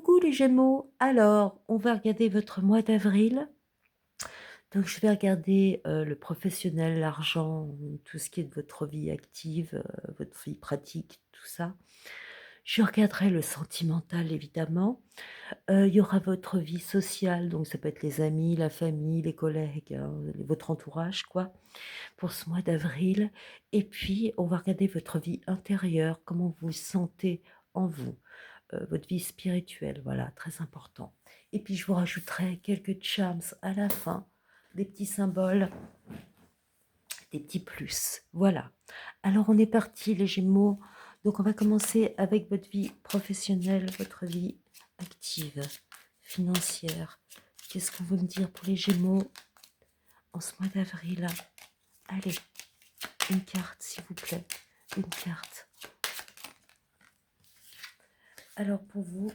Coucou les Gémeaux, alors on va regarder votre mois d'avril. Donc je vais regarder le professionnel, l'argent, tout ce qui est de votre vie active, votre vie pratique, tout ça. Je regarderai le sentimental évidemment. Il y aura votre vie sociale, donc ça peut être les amis, la famille, les collègues, hein, votre entourage quoi, pour ce mois d'avril. Et puis on va regarder votre vie intérieure, comment vous vous sentez en vous. Votre vie spirituelle, voilà, très important. Et puis je vous rajouterai quelques charms à la fin, des petits symboles, des petits plus. Voilà. Alors on est parti les Gémeaux. Donc on va commencer avec votre vie professionnelle, votre vie active, financière. Qu'est-ce qu'on veut me dire pour les Gémeaux en ce mois d'avril? Allez, une carte s'il vous plaît, une carte. Alors pour vous,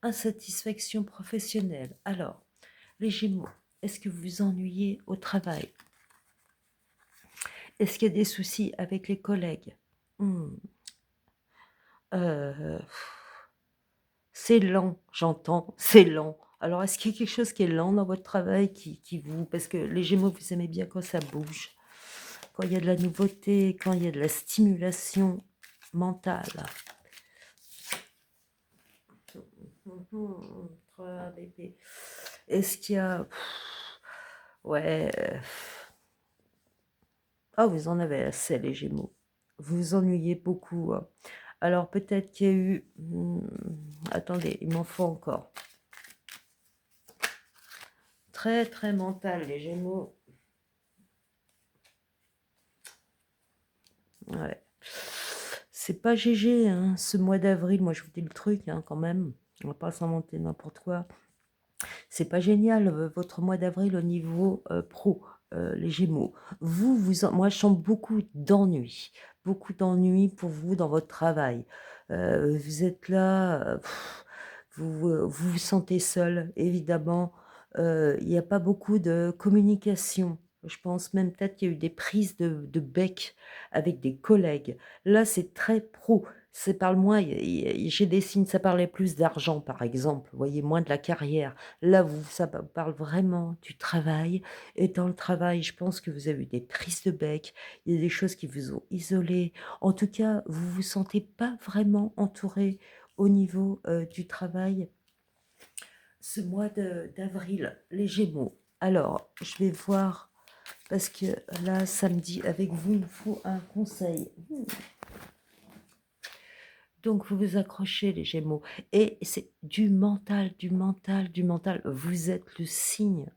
insatisfaction professionnelle. Alors, les Gémeaux, est-ce que vous vous ennuyez au travail? Est-ce qu'il y a des soucis avec les collègues? Hmm, euh, C'est lent, j'entends, c'est lent. Alors, est-ce qu'il y a quelque chose qui est lent dans votre travail qui vous... Parce que les Gémeaux, vous aimez bien quand ça bouge, quand il y a de la nouveauté, quand il y a de la stimulation mentale. Est-ce qu'il y a... Ouais... Ah, vous en avez assez, les Gémeaux. Vous vous ennuyez beaucoup, hein. Alors, peut-être qu'il y a eu... attendez, il m'en faut encore. Très, très mental, les Gémeaux. Ouais. C'est pas GG, hein, ce mois d'avril. Moi, je vous dis le truc, hein, quand même. On va pas s'inventer n'importe quoi. C'est pas génial, votre mois d'avril au niveau pro, les Gémeaux. Moi, je sens beaucoup d'ennuis pour vous dans votre travail. Vous êtes là, vous vous sentez seul, évidemment. Il n'y a pas beaucoup de communication. Je pense même peut-être qu'il y a eu des prises de bec avec des collègues. Là, c'est très pro. Ça parle moins, j'ai des signes, ça parlait plus d'argent, par exemple, vous voyez, moins de la carrière. Là, ça parle vraiment du travail. Et dans le travail, je pense que vous avez eu des prises de bec, il y a des choses qui vous ont isolé. En tout cas, vous vous sentez pas vraiment entouré au niveau du travail ce mois d'avril, les Gémeaux. Alors, je vais voir, parce que là, samedi, avec vous, il me faut un conseil. Donc, vous vous accrochez, les Gémeaux. Et c'est du mental, du mental, du mental. Vous êtes le signe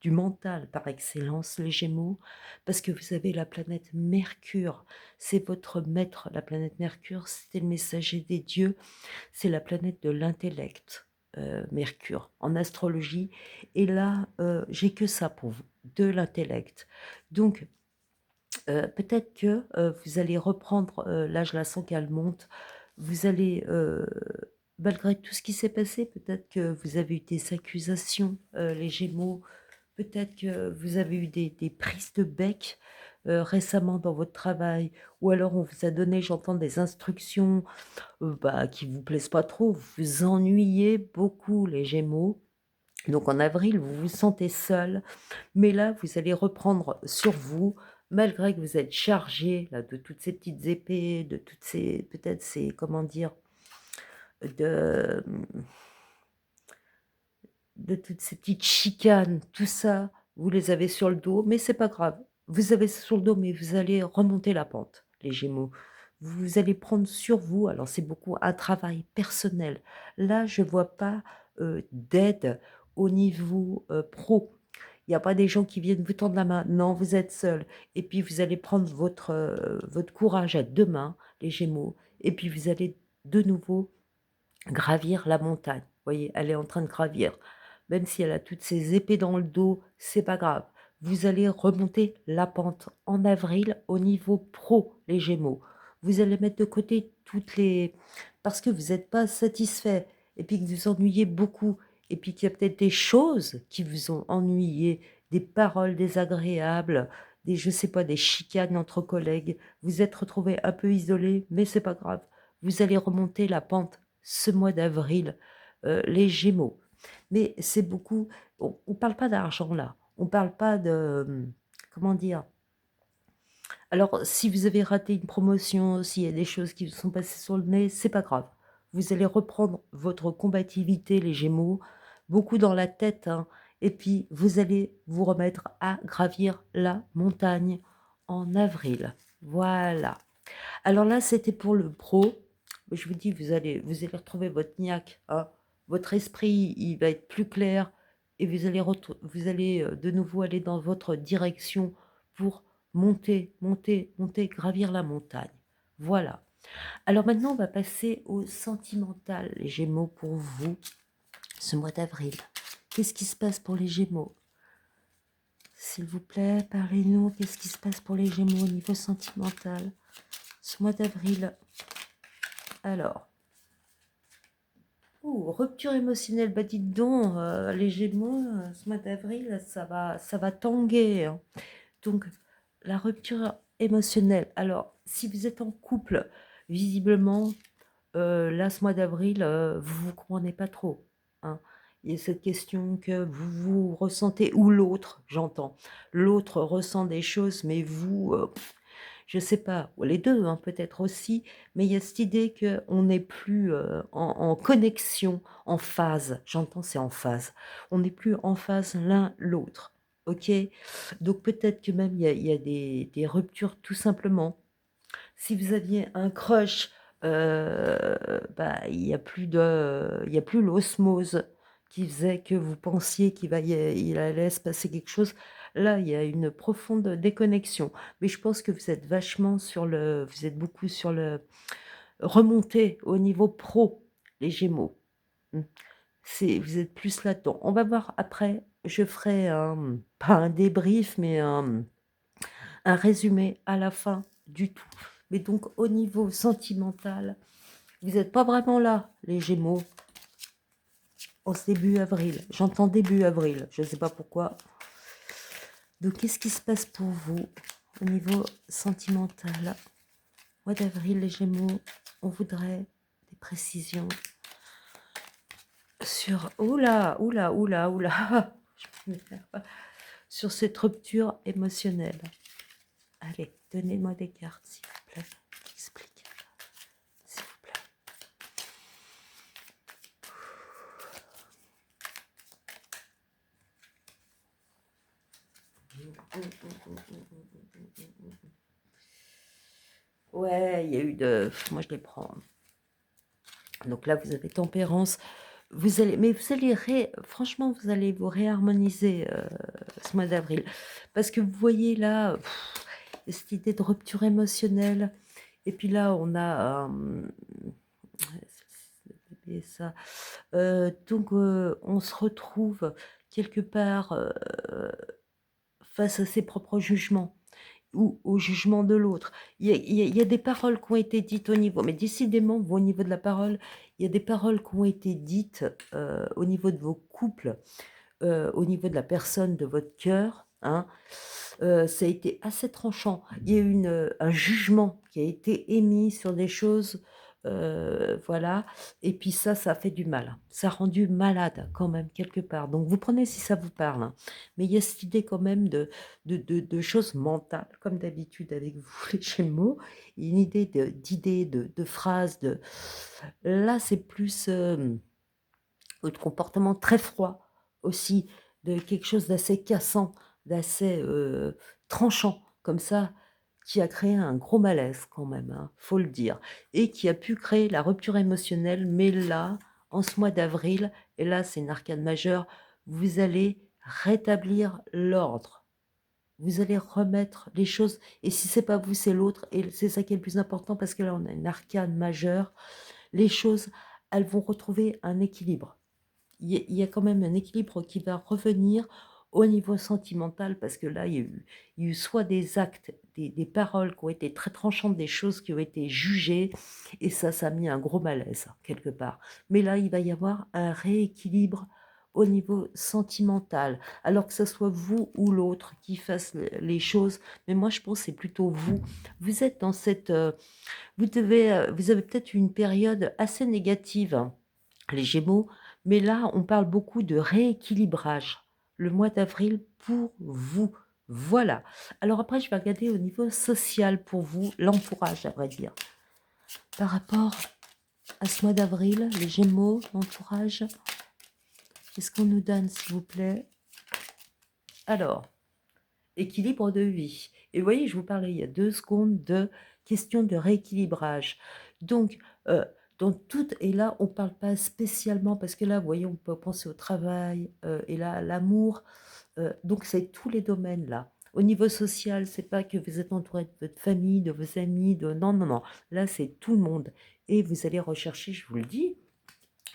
du mental par excellence, les Gémeaux, parce que vous avez la planète Mercure. C'est votre maître, la planète Mercure. C'était le messager des dieux. C'est la planète de l'intellect, Mercure, en astrologie. Et là, j'ai que ça pour vous, de l'intellect. Donc, peut-être que vous allez reprendre, là je la sens qu'elle monte, vous allez, malgré tout ce qui s'est passé, peut-être que vous avez eu des accusations, les Gémeaux, peut-être que vous avez eu des prises de bec récemment dans votre travail, ou alors on vous a donné, j'entends, des instructions qui vous plaisent pas trop, vous vous ennuyez beaucoup les Gémeaux. Donc en avril, vous vous sentez seul, mais là, vous allez reprendre sur vous, malgré que vous êtes chargé là, de toutes ces petites épées, de toutes ces, peut-être ces, comment dire, de, de toutes ces petites chicanes, tout ça, vous les avez sur le dos, mais c'est pas grave. Vous avez sur le dos, mais vous allez remonter la pente, les Gémeaux. Vous allez prendre sur vous, alors c'est beaucoup un travail personnel. Là, je vois pas d'aide au niveau pro. Il y a pas des gens qui viennent vous tendre la main. Non, vous êtes seul. Et puis vous allez prendre votre courage à 2 mains, les Gémeaux, et puis vous allez de nouveau gravir la montagne. Vous voyez, elle est en train de gravir. Même si elle a toutes ses épées dans le dos, c'est pas grave. Vous allez remonter la pente en avril au niveau pro, les Gémeaux. Vous allez mettre de côté toutes les... Parce que vous n'êtes pas satisfait et puis que vous ennuyez beaucoup et puis qu'il y a peut-être des choses qui vous ont ennuyé, des paroles désagréables, des, je sais pas, des chicanes entre collègues. Vous êtes retrouvé un peu isolé, mais c'est pas grave. Vous allez remonter la pente ce mois d'avril, les Gémeaux. Mais c'est beaucoup on parle pas d'argent là, on parle pas de, comment dire? Alors si vous avez raté une promotion, s'il y a des choses qui vous sont passées sur le nez, c'est pas grave. Vous allez reprendre votre combativité les Gémeaux, beaucoup dans la tête, hein, et puis vous allez vous remettre à gravir la montagne en avril. Voilà. Alors là, c'était pour le pro. Je vous dis, vous allez retrouver votre niaque, hein. Votre esprit, il va être plus clair et vous allez de nouveau aller dans votre direction pour monter, monter, monter, gravir la montagne. Voilà. Alors maintenant, on va passer au sentimental, les Gémeaux, pour vous, ce mois d'avril. Qu'est-ce qui se passe pour les Gémeaux? S'il vous plaît, parlez-nous. Qu'est-ce qui se passe pour les Gémeaux au niveau sentimental? Ce mois d'avril. Alors, rupture émotionnelle, bah dites donc, les Gémeaux, ce mois d'avril, ça va tanguer, hein. Donc, la rupture émotionnelle. Alors, si vous êtes en couple, visiblement, là, ce mois d'avril, vous vous comprenez pas trop, hein. Il y a cette question que vous ressentez, ou l'autre, j'entends. L'autre ressent des choses, mais vous, je sais pas, ou les 2, hein, peut-être aussi, mais il y a cette idée qu'on n'est plus, en connexion, en phase. J'entends, c'est en phase. On n'est plus en phase l'un l'autre, OK? Donc peut-être que même il y a des ruptures tout simplement. Si vous aviez un crush, bah, il y a plus l'osmose qui faisait que vous pensiez il allait se passer quelque chose. Là, il y a une profonde déconnexion. Mais je pense que vous êtes beaucoup sur le remonter au niveau pro, les Gémeaux. Mmh. Vous êtes plus là-dedans. On va voir après, je ferai pas un débrief, mais un résumé à la fin du tout. Mais donc au niveau sentimental, vous n'êtes pas vraiment là, les Gémeaux, en ce début avril. J'entends début avril, je ne sais pas pourquoi. Donc qu'est-ce qui se passe pour vous au niveau sentimental? Mois d'avril, les Gémeaux, on voudrait des précisions sur... Oula, oula, oula, oula. Je m'énerve. Sur cette rupture émotionnelle. Allez, donnez-moi des cartes, s'il vous plaît. Explique, s'il vous plaît. Ouais, il y a eu de... Moi, je les prends. Donc là, vous avez tempérance. Mais vous allez franchement, vous allez vous réharmoniser ce mois d'avril. Parce que vous voyez là, cette idée de rupture émotionnelle. Et puis là, on a... ça. Donc, on se retrouve quelque part face à ses propres jugements ou au jugement de l'autre. Il y a des paroles qui ont été dites au niveau, mais décidément, au niveau de la parole, il y a des paroles qui ont été dites au niveau de vos couples, au niveau de la personne de votre cœur, hein. Ça a été assez tranchant. Il y a eu un jugement qui a été émis sur des choses, voilà, et puis ça a fait du mal. Ça a rendu malade quand même quelque part. Donc vous prenez si ça vous parle, hein. Mais il y a cette idée quand même de choses mentales, comme d'habitude avec vous les Gémeaux, une idée de phrases, là c'est plus, de comportement très froid aussi, de quelque chose d'assez cassant, d'assez, tranchant comme ça, qui a créé un gros malaise quand même, hein, faut le dire, et qui a pu créer la rupture émotionnelle. Mais là, en ce mois d'avril, et là c'est une arcane majeure, vous allez rétablir l'ordre. Vous allez remettre les choses, et si c'est pas vous, c'est l'autre, et c'est ça qui est le plus important, parce que là on a une arcane majeure. Les choses, elles vont retrouver un équilibre. Il y a quand même un équilibre qui va revenir au niveau sentimental, parce que là, il y a eu soit des actes, des paroles qui ont été très tranchantes, des choses qui ont été jugées, et ça a mis un gros malaise, quelque part. Mais là, il va y avoir un rééquilibre au niveau sentimental. Alors que ce soit vous ou l'autre qui fasse les choses, mais moi je pense que c'est plutôt vous. Vous êtes dans cette... vous avez peut-être une période assez négative, hein, les Gémeaux, mais là, on parle beaucoup de rééquilibrage. Le mois d'avril pour vous. Voilà. Alors après, je vais regarder au niveau social pour vous, l'entourage, à vrai dire. Par rapport à ce mois d'avril, les Gémeaux, l'entourage, qu'est-ce qu'on nous donne, s'il vous plaît? Alors, équilibre de vie. Et vous voyez, je vous parlais il y a 2 secondes de question de rééquilibrage. Donc, dans tout, et là, on ne parle pas spécialement, parce que là, vous voyez, on peut penser au travail, et là, à l'amour. Donc, c'est tous les domaines là. Au niveau social, c'est pas que vous êtes entouré de votre famille, de vos amis, de... Non, non, non. Là, c'est tout le monde. Et vous allez rechercher, je vous le dis,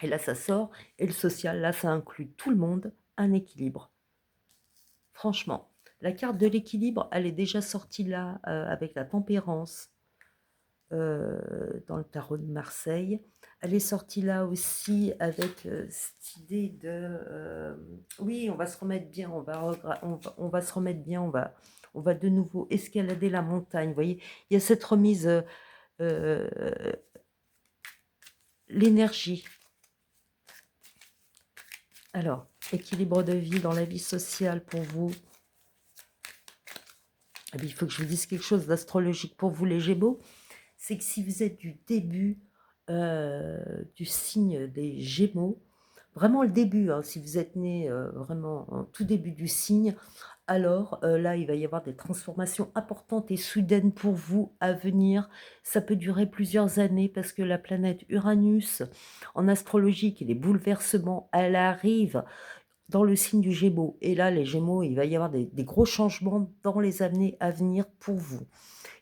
et là, ça sort. Et le social, là, ça inclut tout le monde, un équilibre. Franchement, la carte de l'équilibre, elle est déjà sortie là, avec la tempérance, dans le tarot de Marseille. Elle est sortie là aussi avec cette idée de... oui, on va se remettre bien, on va se remettre bien, on va de nouveau escalader la montagne. Vous voyez, il y a cette remise, euh, l'énergie. Alors, équilibre de vie dans la vie sociale pour vous. Eh bien, il faut que je vous dise quelque chose d'astrologique pour vous, les Gémeaux. C'est que si vous êtes du début du signe des Gémeaux, vraiment le début, hein, si vous êtes né vraiment en tout début du signe, alors là, il va y avoir des transformations importantes et soudaines pour vous à venir. Ça peut durer plusieurs années parce que la planète Uranus, en astrologie, qui est les bouleversements, elle arrive dans le signe du Gémeaux. Et là, les Gémeaux, il va y avoir des gros changements dans les années à venir pour vous.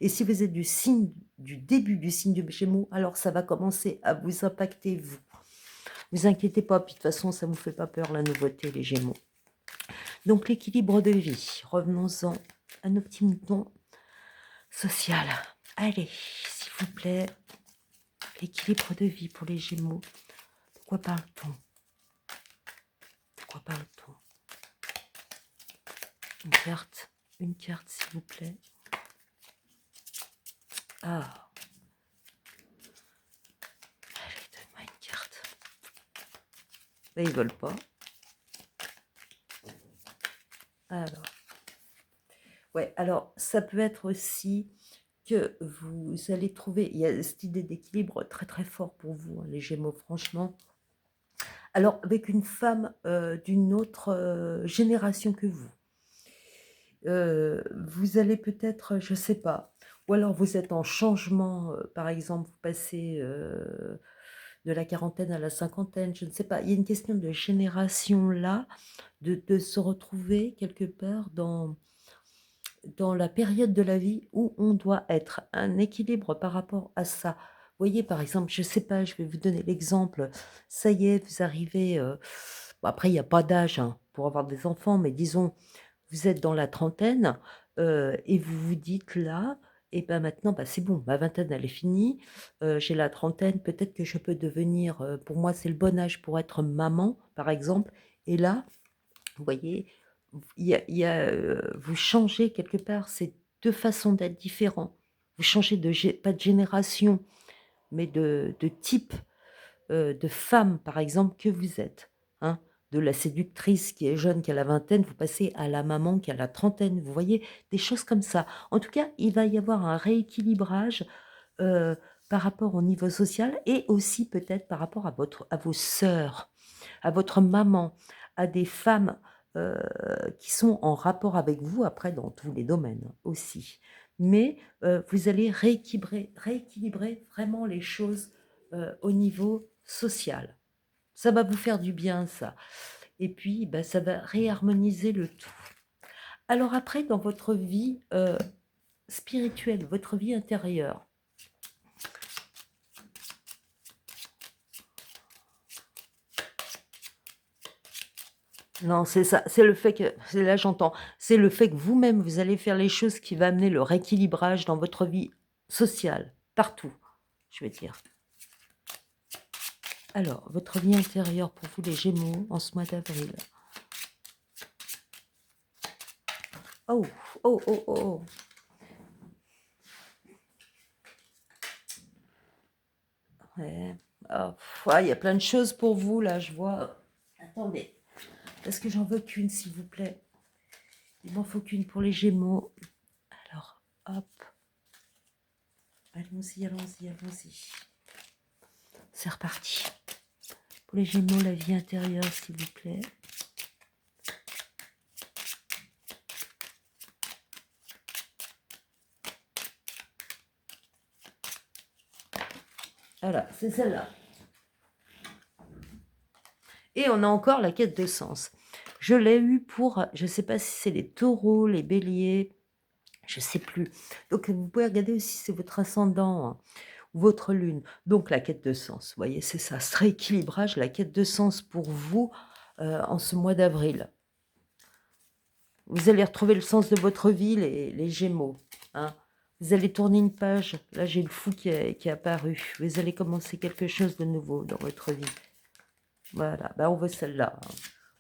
Et si vous êtes du début du signe du Gémeaux, alors ça va commencer à vous impacter, vous. Ne vous inquiétez pas, puis de toute façon, ça ne vous fait pas peur, la nouveauté, les Gémeaux. Donc, l'équilibre de vie. Revenons-en à nos petits moutons social. Allez, s'il vous plaît, l'équilibre de vie pour les Gémeaux. De quoi parle-t-on? De quoi parle-t-on? Une carte, s'il vous plaît. Ah. Allez, donne-moi une carte. Là, ils veulent pas. Alors. Ouais, alors ça peut être aussi que vous allez trouver, il y a cette idée d'équilibre très très fort pour vous, hein, les Gémeaux, franchement. Alors, avec une femme d'une autre génération que vous. Vous allez peut-être, je sais pas, ou alors vous êtes en changement, par exemple, vous passez de la quarantaine à la cinquantaine, je ne sais pas. Il y a une question de génération là, de se retrouver quelque part dans la période de la vie où on doit être un équilibre par rapport à ça. Vous voyez, par exemple, je ne sais pas, je vais vous donner l'exemple. Ça y est, vous arrivez. Bon, après, il n'y a pas d'âge hein, pour avoir des enfants, mais disons, vous êtes dans la trentaine et vous vous dites là, et ben maintenant, bah, c'est bon, ma vingtaine, elle est finie. J'ai la trentaine, peut-être que je peux devenir, pour moi, c'est le bon âge pour être maman, par exemple. Et là, vous voyez, vous changez quelque part, c'est deux façons d'être différents. Vous changez pas de génération, mais de type de femme, par exemple, que vous êtes. Hein. De la séductrice qui est jeune, qui a la vingtaine, vous passez à la maman qui a la trentaine. Vous voyez, des choses comme ça. En tout cas, il va y avoir un rééquilibrage euh, par rapport au niveau social et aussi peut-être par rapport à vos sœurs, à votre maman, à des femmes qui sont en rapport avec vous, après dans tous les domaines aussi. Mais vous allez rééquilibrer vraiment les choses au niveau social. Ça va vous faire du bien, ça. Et puis, bah, ça va réharmoniser le tout. Alors après, dans votre vie spirituelle, votre vie intérieure, non, c'est ça, c'est le fait que, là j'entends, c'est le fait que vous-même, vous allez faire les choses qui va amener le rééquilibrage dans votre vie sociale, partout, je veux dire. Alors, votre vie intérieure pour vous les Gémeaux en ce mois d'avril. Oh, oh, oh, oh, oh. Ouais. Ah, il y a plein de choses pour vous, là, je vois. Attendez, est-ce que j'en veux qu'une, s'il vous plaît? Il m'en faut qu'une pour les Gémeaux. Alors, hop. Allons-y, allons-y, allons-y. C'est reparti. Pour les Gémeaux, la vie intérieure, s'il vous plaît. Voilà, c'est celle-là. Et on a encore la quête de sens. Je l'ai eu pour, je ne sais pas si c'est les taureaux, les béliers, je ne sais plus. Donc, vous pouvez regarder aussi, c'est votre ascendant, hein, ou votre lune. Donc, la quête de sens, vous voyez, c'est ça, ce rééquilibrage, la quête de sens pour vous en ce mois d'avril. Vous allez retrouver le sens de votre vie, les Gémeaux. Hein. Vous allez tourner une page. Là, j'ai le fou qui est apparu. Vous allez commencer quelque chose de nouveau dans votre vie. Voilà, on veut celle-là. Hein.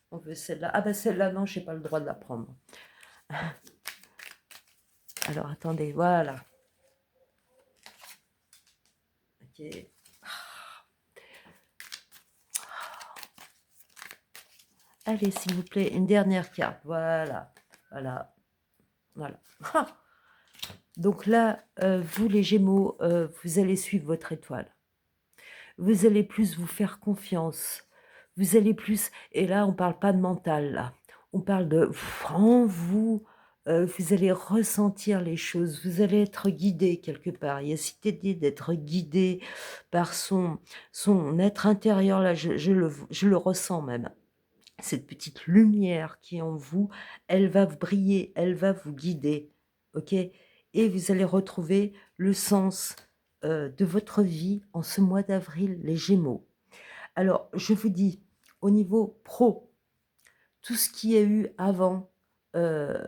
On veut celle-là. Ah celle-là, non, je n'ai pas le droit de la prendre. Alors, attendez, voilà. Ok. Allez, s'il vous plaît, une dernière carte. Voilà, voilà, voilà. Donc là, vous les Gémeaux, vous allez suivre votre étoile. Vous allez plus vous faire confiance. Vous allez plus, et là, on ne parle pas de mental, là. On parle de en vous, vous allez ressentir les choses, vous allez être guidé quelque part. Il y a cette idée d'être guidé par son être intérieur, là, je le ressens même. Cette petite lumière qui est en vous, elle va vous briller, elle va vous guider, ok? Et vous allez retrouver le sens de votre vie en ce mois d'avril, les Gémeaux. Alors, je vous dis, au niveau pro, tout ce qu'il y a eu avant, euh,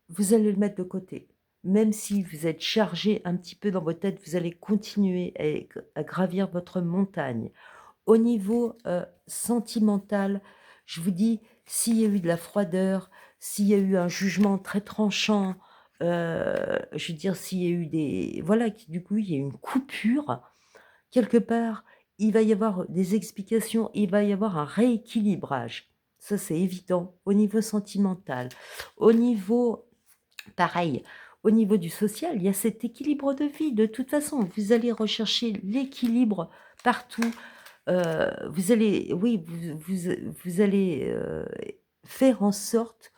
vous allez le mettre de côté. Même si vous êtes chargé un petit peu dans votre tête, vous allez continuer à gravir votre montagne. Au niveau sentimental, je vous dis, s'il y a eu de la froideur, s'il y a eu un jugement très tranchant, je veux dire, s'il y a eu des... Voilà, du coup, il y a eu une coupure, quelque part, il va y avoir des explications, il va y avoir un rééquilibrage. Ça, c'est évident au niveau sentimental. Au niveau, pareil, au niveau du social, il y a cet équilibre de vie. De toute façon, vous allez rechercher l'équilibre partout. Vous allez, oui, vous allez faire en sorte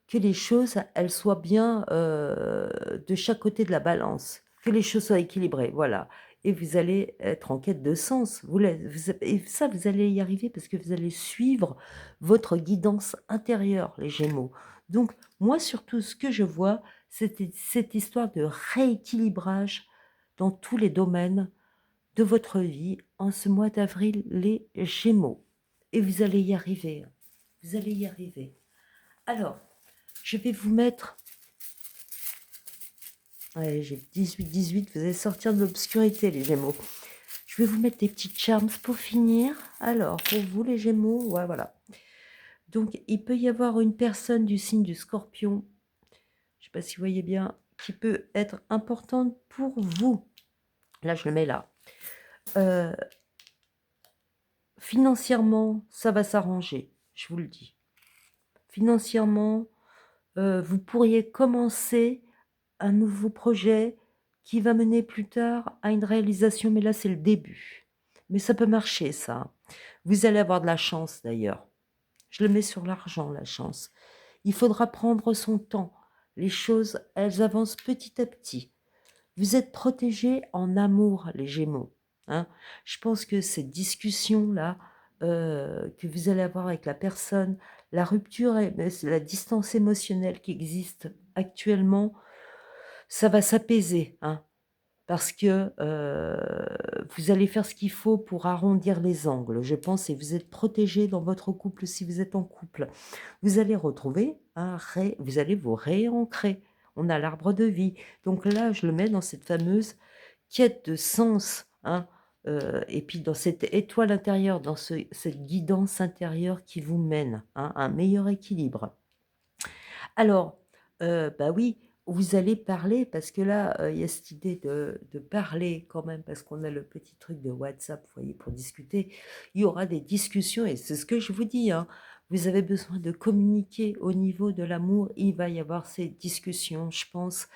que les choses, elles soient bien de chaque côté de la balance, que les choses soient équilibrées, voilà. Et vous allez être en quête de sens. Et ça, vous allez y arriver parce que vous allez suivre votre guidance intérieure, les Gémeaux. Donc, moi, surtout, ce que je vois, c'est cette histoire de rééquilibrage dans tous les domaines de votre vie en ce mois d'avril, les Gémeaux. Et vous allez y arriver. Vous allez y arriver. Alors, je vais vous mettre... Ouais, j'ai 18, vous allez sortir de l'obscurité, les Gémeaux. Je vais vous mettre des petits charms pour finir. Alors, pour vous, les Gémeaux, ouais, voilà. Donc, il peut y avoir une personne du signe du Scorpion, je ne sais pas si vous voyez bien, qui peut être importante pour vous. Là, je le mets là. Financièrement, ça va s'arranger, je vous le dis. Financièrement, vous pourriez commencer un nouveau projet qui va mener plus tard à une réalisation, mais là, c'est le début. Mais ça peut marcher, ça. Vous allez avoir de la chance, d'ailleurs. Je le mets sur l'argent, la chance. Il faudra prendre son temps. Les choses, elles avancent petit à petit. Vous êtes protégés en amour, les Gémeaux. Hein. Je pense que cette discussion-là, que vous allez avoir avec la personne, la rupture, la distance émotionnelle qui existe actuellement, ça va s'apaiser, hein, parce que vous allez faire ce qu'il faut pour arrondir les angles, je pense, et vous êtes protégés dans votre couple si vous êtes en couple. Vous allez retrouver vous allez vous réancrer. On a l'arbre de vie. Donc là, je le mets dans cette fameuse quête de sens, hein, et puis dans cette étoile intérieure, dans cette guidance intérieure qui vous mène, hein, à un meilleur équilibre. Alors, bah, oui, vous allez parler parce que là, il y a cette idée de parler quand même parce qu'on a le petit truc de WhatsApp, vous voyez, pour discuter. Il y aura des discussions et c'est ce que je vous dis, hein. Vous avez besoin de communiquer au niveau de l'amour, il va y avoir ces discussions, je pense,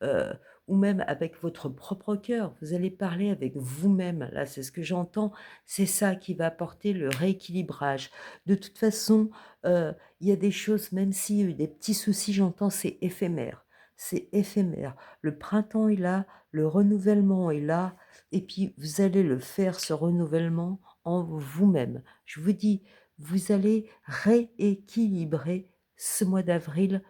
heu, ou même avec votre propre cœur. Vous allez parler avec vous-même. Là, c'est ce que j'entends, c'est ça qui va apporter le rééquilibrage. De toute façon, il y a des choses, même s'il y a eu des petits soucis, j'entends, c'est éphémère. C'est éphémère. Le printemps est là, le renouvellement est là et puis vous allez le faire, ce renouvellement, en vous-même. Je vous dis, vous allez rééquilibrer ce mois d'avril,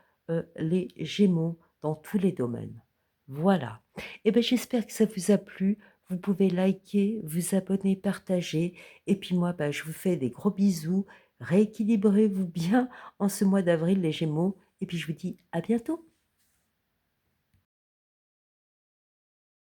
les Gémeaux dans tous les domaines. Voilà. Et ben j'espère que ça vous a plu. Vous pouvez liker, vous abonner, partager et puis moi, bah, je vous fais des gros bisous. Rééquilibrez-vous bien en ce mois d'avril les Gémeaux et puis je vous dis à bientôt.